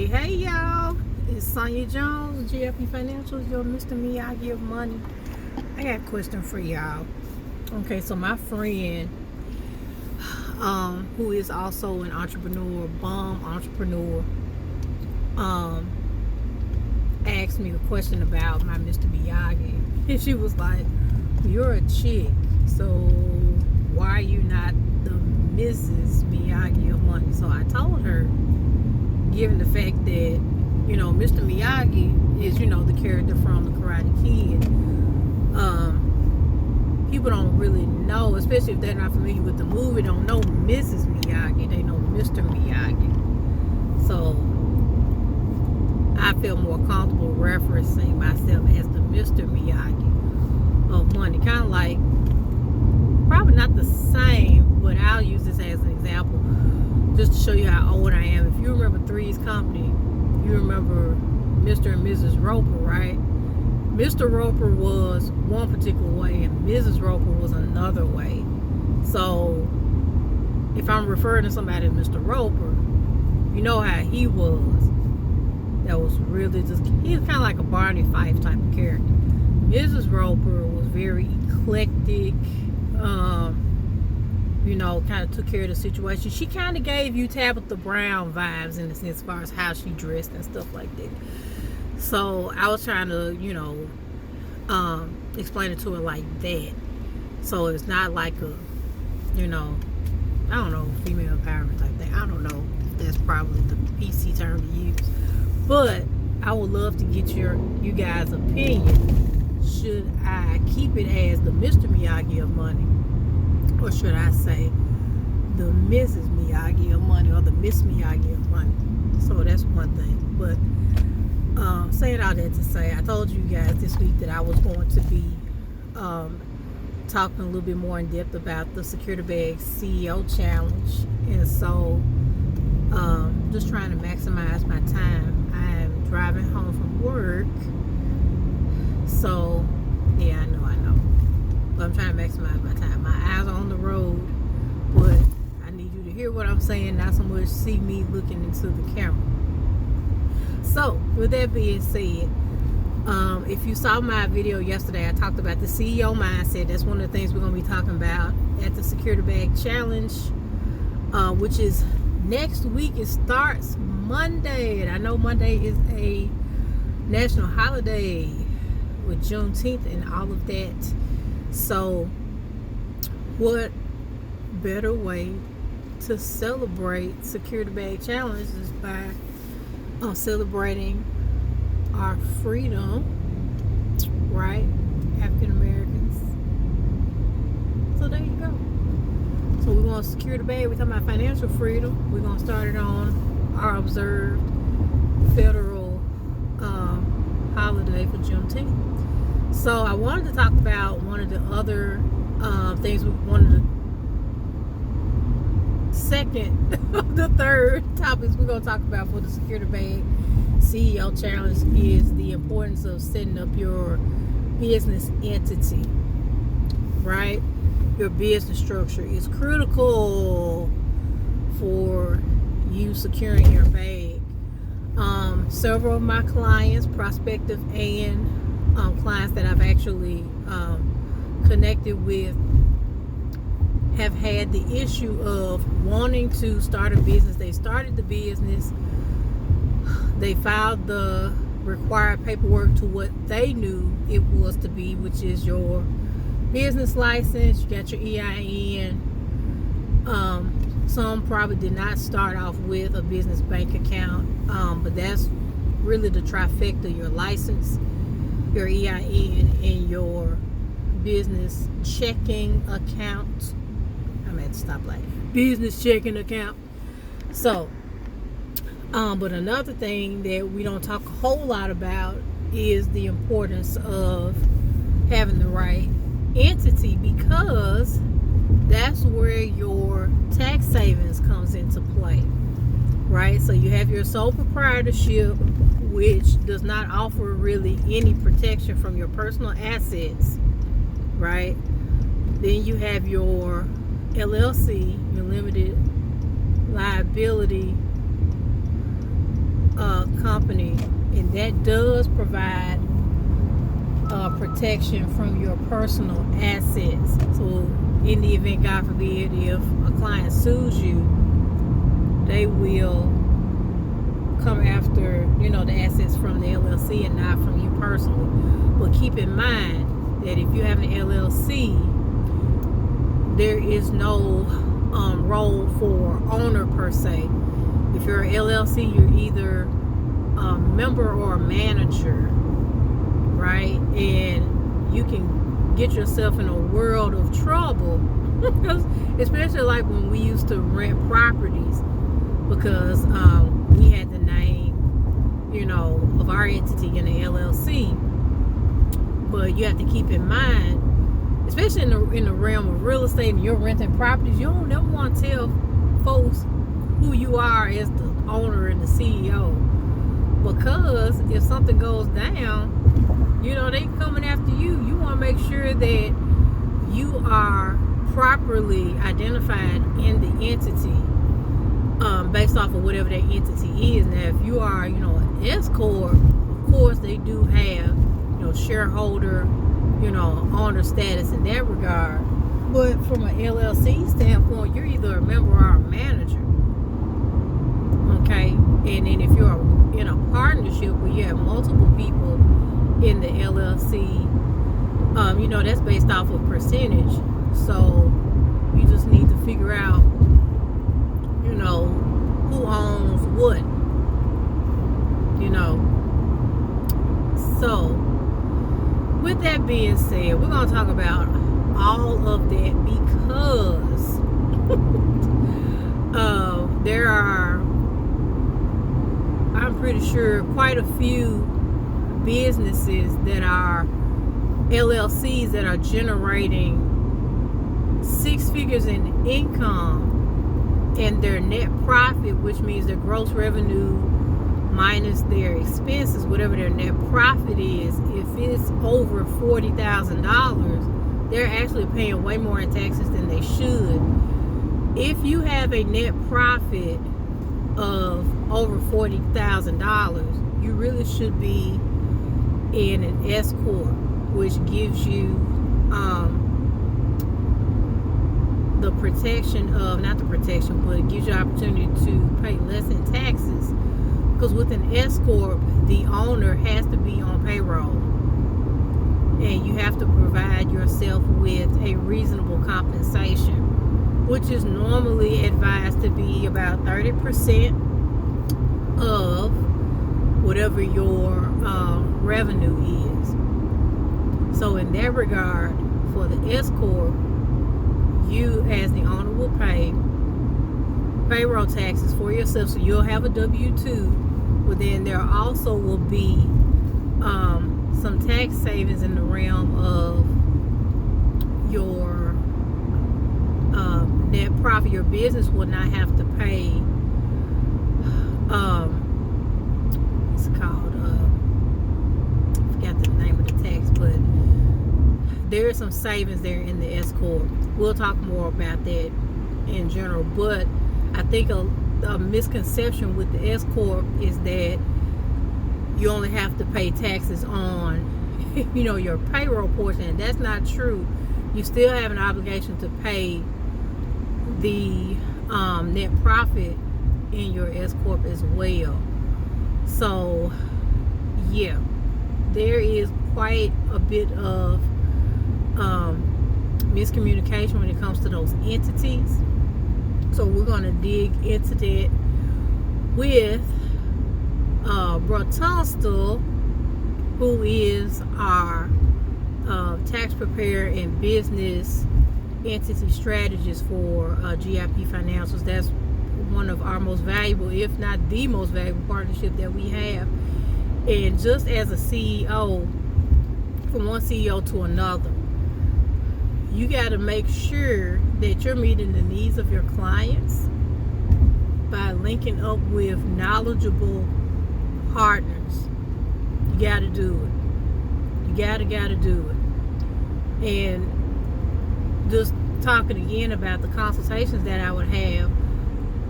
Hey y'all, it's Sonya Jones, GFP Financials, your Mr. Miyagi of money. I got a question for y'all. Okay, so my friend, who is also an entrepreneur, bomb entrepreneur, asked me a question about my Mr. Miyagi. And she was like, "You're a chick, so why are you not the Mrs. Miyagi of money?" So I told her, given the fact that, Mr. Miyagi is, the character from the Karate Kid, people don't really know, especially if they're not familiar with the movie, don't know Mrs. Miyagi, they know Mr. Miyagi. So I feel more comfortable referencing myself as the Mr. Miyagi of money. Kind of like, probably not the same, but I'll use this as an example just to show you how old I am. If you remember Three's Company, you remember Mr. and Mrs. Roper, right? Mr. Roper was one particular way and Mrs. Roper was another way. So if I'm referring to somebody as Mr. Roper, you know how he was. That was really just, he was kind of like a Barney Fife type of character. Mrs. Roper was very eclectic, kind of took care of the situation. She kind of gave you Tabitha Brown vibes in the sense as far as how she dressed and stuff like that. So I was trying to, explain it to her like that. So it's not like a, I don't know, female empowerment type thing. I don't know if that's probably the PC term to use. But I would love to get you guys' opinion. Should I keep it as the Mr. Miyagi of money? Or should I say the Mrs. Miyagi of money or the Miss Miyagi of money? So that's one thing. But saying all that to say, I told you guys this week that I was going to be talking a little bit more in depth about the Security Bag CEO Challenge. And so just trying to maximize my time. I'm driving home from work. So, yeah, I know. But I'm trying to maximize my time. My eyes are on the road, but I need you to hear what I'm saying, not so much see me looking into the camera. So, with that being said, if you saw my video yesterday, I talked about the CEO mindset. That's one of the things we're going to be talking about at the Security Bag Challenge, which is next week. It starts Monday, and I know Monday is a national holiday with Juneteenth and all of that. So what better way to celebrate Security Bag Challenge is by celebrating our freedom, right? African Americans. So there you go. So we're going to secure the bag. We're talking about financial freedom. We're going to start it on our observed federal holiday for Juneteenth. So I wanted to talk about one of the other things. The third topics we're going to talk about for the Security Bag CEO Challenge is the importance of setting up your business entity, right? Your business structure is critical for you securing your bag. Several of my clients, prospective and clients that I've actually connected with, have had the issue of wanting to start a business. They started the business, they filed the required paperwork to what they knew it was to be, which is your business license, you got your EIN. Some probably did not start off with a business bank account, but that's really the trifecta: your license, your EIN, and your business checking account. I'm at the stoplight. Business checking account. So, but another thing that we don't talk a whole lot about is the importance of having the right entity, because that's where your tax savings comes into play, right? So you have your sole proprietorship, which does not offer really any protection from your personal assets, right? Then you have your LLC, your limited liability company, and that does provide protection from your personal assets. So in the event, God forbid, if a client sues you, they will come after, the assets from the LLC and not from you personally. But keep in mind that if you have an LLC, there is no role for owner per se. If you're an LLC, you're either a member or a manager, right? And you can get yourself in a world of trouble, especially like when we used to rent properties, because we had the name, of our entity in the LLC. But you have to keep in mind, especially in the realm of real estate, and you're renting properties, you don't never want to tell folks who you are as the owner and the CEO, because if something goes down, they coming after you. You want to make sure that you are properly identified in the entity, based off of whatever that entity is. Now, if you are, an S corp, of course they do have, shareholder, owner status in that regard. But from an LLC standpoint, you're either a member or a manager. Okay, and then if you're in a partnership where you have multiple people in the LLC, that's based off of percentage. So you just need to figure out, who owns what, So with that being said, we're going to talk about all of that because there are, I'm pretty sure, quite a few businesses that are LLCs that are generating 6 figures in income, and their net profit, which means their gross revenue minus their expenses, whatever their net profit is, if it's over $40,000, they're actually paying way more in taxes than they should. If you have a net profit of over $40,000, you really should be in an S corp, which gives you the protection of, not the protection, but it gives you the opportunity to pay less in taxes. Because with an S corp, the owner has to be on payroll, and you have to provide yourself with a reasonable compensation, which is normally advised to be about 30% of whatever your revenue is. So in that regard, for the S corp, you as the owner will pay payroll taxes for yourself, so you'll have a W-2, but then there also will be some tax savings in the realm of your net profit. Your business will not have to pay it's called I forgot the name of the tax, but there is some savings there in the S corp. We'll talk more about that in general, but I think a misconception with the S corp is that you only have to pay taxes on your payroll portion, and that's not true. You still have an obligation to pay the net profit in your S corp as well. So yeah, there is quite a bit of miscommunication when it comes to those entities. So we're going to dig into that with Tunstall, who is our tax preparer and business entity strategist for GIP Financials. That's one of our most valuable, if not the most valuable partnership that we have. And just as a CEO, from one CEO to another, you got to make sure that you're meeting the needs of your clients by linking up with knowledgeable partners. You got to do it. You got to do it. And just talking again about the consultations that I would have,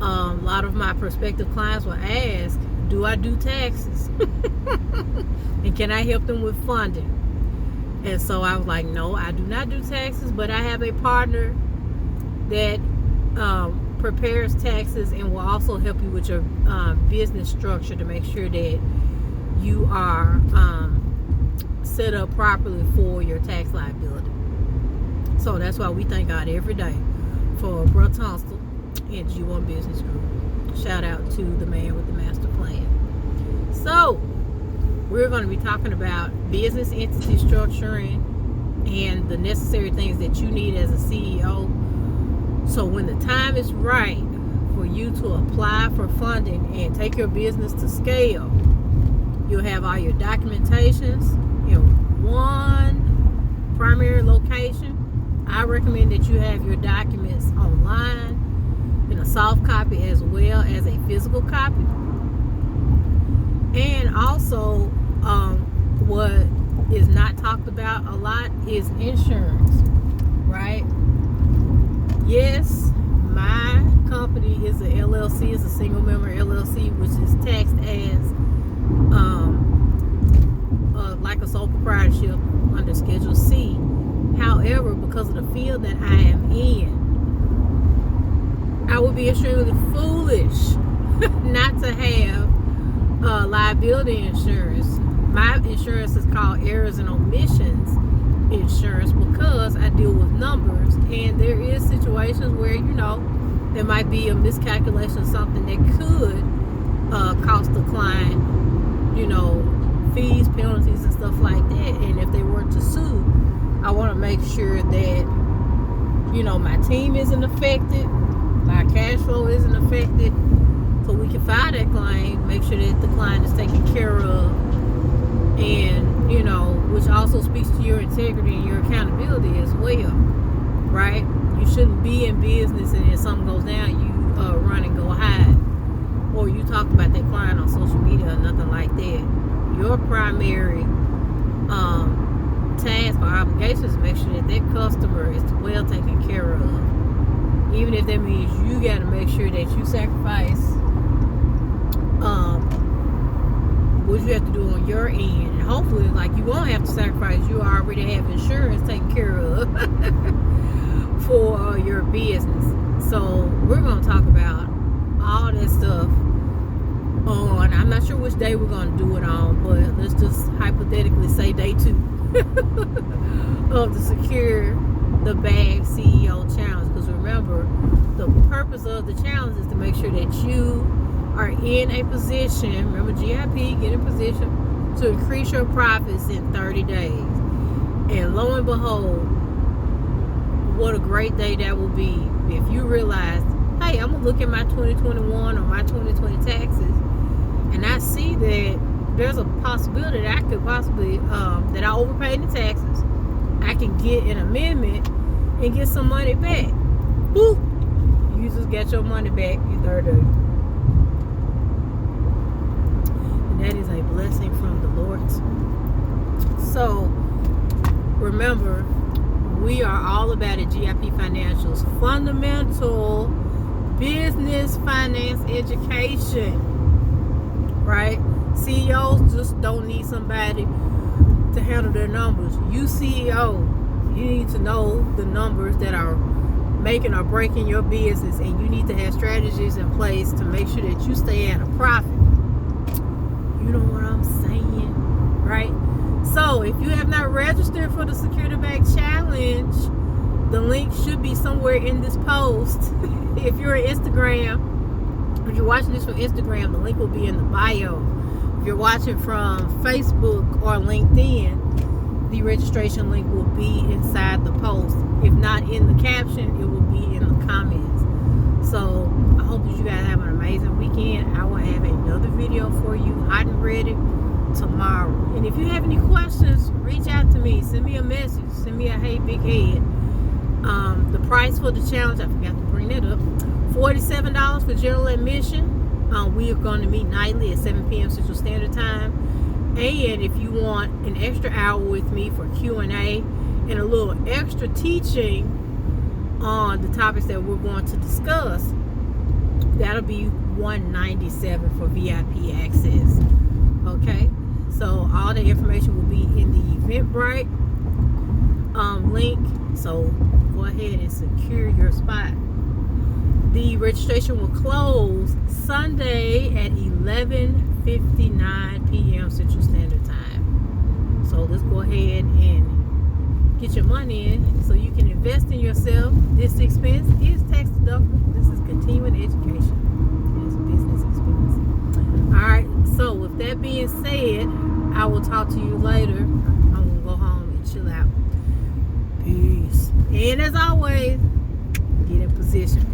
a lot of my prospective clients will ask, do I do taxes? And can I help them with funding? And so I was like, no, I do not do taxes, but I have a partner that prepares taxes and will also help you with your business structure to make sure that you are set up properly for your tax liability. So that's why we thank God every day for Brother Tunstall and G1 Business Group. Shout out to the man with the master plan. So we're going to be talking about business entity structuring and the necessary things that you need as a CEO. So when the time is right for you to apply for funding and take your business to scale, you'll have all your documentations in one primary location. I recommend that you have your documents online in a soft copy as well as a physical copy. And also, what is not talked about a lot is insurance, right? Yes, my company is a LLC, is a single member LLC, which is taxed as like a sole proprietorship under Schedule C. However, because of the field that I am in, I would be extremely foolish not to have liability insurance. My insurance is called errors and omissions insurance because I deal with numbers, and there is situations where there might be a miscalculation of something that could cost the client fees, penalties, and stuff like that. And if they were to sue, I want to make sure that my team isn't affected, my cash flow isn't affected, so we can file that claim, make sure that the client is taken care of, and which also speaks to your integrity and your accountability as well, right? You shouldn't be in business and if something goes down, you run and go hide, or you talk about that client on social media or nothing like that. Your primary task or obligation is to make sure that that customer is well taken care of, even if that means you got to make sure that you sacrifice what you have to do on your end, and hopefully you won't have to sacrifice. You already have insurance taken care of for your business. So we're going to talk about all that stuff on, I'm not sure which day we're going to do it on, but let's just hypothetically say day 2 of the Secure the Bag CEO Challenge. Because remember, the purpose of the challenge is to make sure that you are in a position, remember GIP, get in position to increase your profits in 30 days. And lo and behold, what a great day that will be if you realize, hey, I'm going to look at my 2021 or my 2020 taxes, and I see that there's a possibility that I could possibly, that I overpaid the taxes. I can get an amendment and get some money back. Boop! You just got your money back in 30 days. And that is a blessing from the Lord. So, remember, we are all about it, GIP Financials. Fundamental business finance education. Right? CEOs just don't need somebody to handle their numbers. You CEO, you need to know the numbers that are making or breaking your business, and you need to have strategies in place to make sure that you stay at a profit. You know what I'm saying, right? So if you have not registered for the Secure the Bag Challenge, the link should be somewhere in this post. If you're on Instagram, if you're watching this from Instagram, the link will be in the bio. If you're watching from Facebook or LinkedIn, the registration link will be inside the post. If not in the caption, it will be in the comments. So I hope that you guys have an amazing weekend. I will have another video for you, hot and ready, tomorrow. And if you have any questions, reach out to me. Send me a message. Send me a hey big head. The price for the challenge, I forgot to bring that up, $47 for general admission. We are going to meet nightly at 7 p.m. Central Standard Time. And if you want an extra hour with me for Q&A and a little extra teaching on the topics that we're going to discuss, that'll be $197 for VIP access. Okay, so all the information will be in the Eventbrite link. So go ahead and secure your spot. The registration will close Sunday at 11:59 p.m. Central Standard Time. So let's go ahead and get your money in so you can invest in yourself. This expense is tax deductible. This is continuing education. It's a business expense. All right. So with that being said, I will talk to you later. I'm gonna go home and chill out. Peace. And as always, get in position.